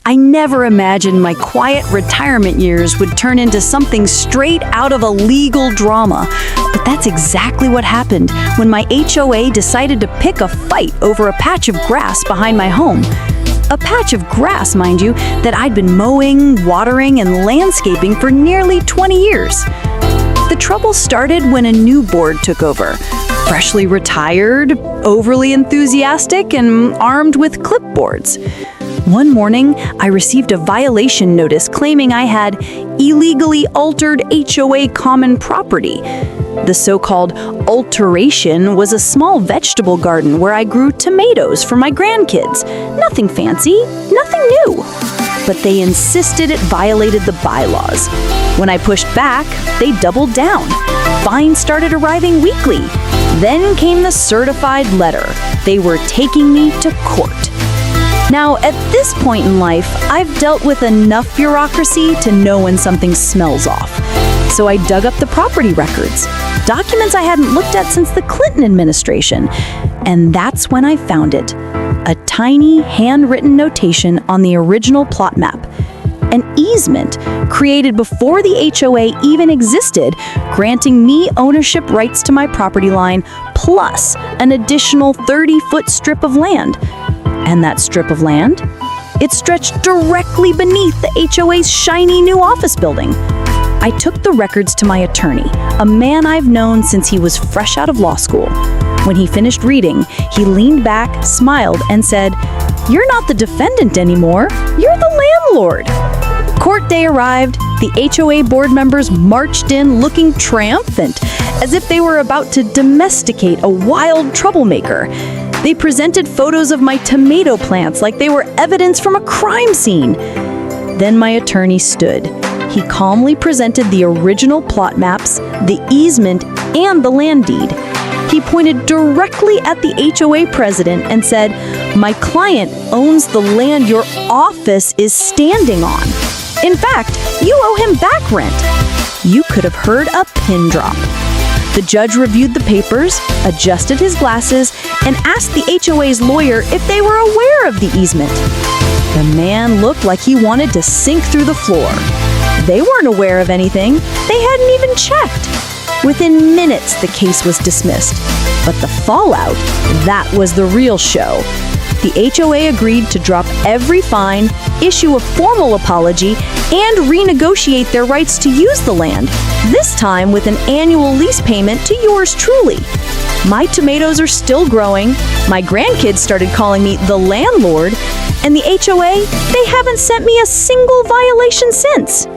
I never imagined my quiet retirement years would turn into something straight out of a legal drama. But that's exactly what happened when my HOA decided to pick a fight over a patch of grass behind my home. A patch of grass, mind you, that I'd been mowing, watering, and landscaping for nearly 20 years. The trouble started when a new board took over. Freshly retired, overly enthusiastic, and armed with clipboards. One morning, I received a violation notice claiming I had illegally altered HOA common property. The so-called alteration was a small vegetable garden where I grew tomatoes for my grandkids. Nothing fancy, nothing new. But they insisted it violated the bylaws. When I pushed back, they doubled down. Fines started arriving weekly. Then came the certified letter. They were taking me to court. Now, at this point in life, I've dealt with enough bureaucracy to know when something smells off. So I dug up the property records, documents I hadn't looked at since the Clinton administration. And that's when I found it. A tiny, handwritten notation on the original plot map. An easement created before the HOA even existed, granting me ownership rights to my property line, plus an additional 30-foot strip of land. And that strip of land? It stretched directly beneath the HOA's shiny new office building. I took the records to my attorney, a man I've known since he was fresh out of law school. When he finished reading, he leaned back, smiled, and said, "You're not the defendant anymore, you're the landlord." Court day arrived. The HOA board members marched in looking triumphant, as if they were about to domesticate a wild troublemaker. They presented photos of my tomato plants like they were evidence from a crime scene. Then my attorney stood. He calmly presented the original plot maps, the easement, and the land deed. He pointed directly at the HOA president and said, "My client owns the land your office is standing on. In fact, you owe him back rent." You could have heard a pin drop. The judge reviewed the papers, adjusted his glasses, and asked the HOA's lawyer if they were aware of the easement. The man looked like he wanted to sink through the floor. They weren't aware of anything. They hadn't even checked. Within minutes, the case was dismissed. But the fallout, that was the real show. The HOA agreed to drop every fine, issue a formal apology, and renegotiate their rights to use the land, this time with an annual lease payment to yours truly. My tomatoes are still growing, my grandkids started calling me the landlord, and the HOA, they haven't sent me a single violation since.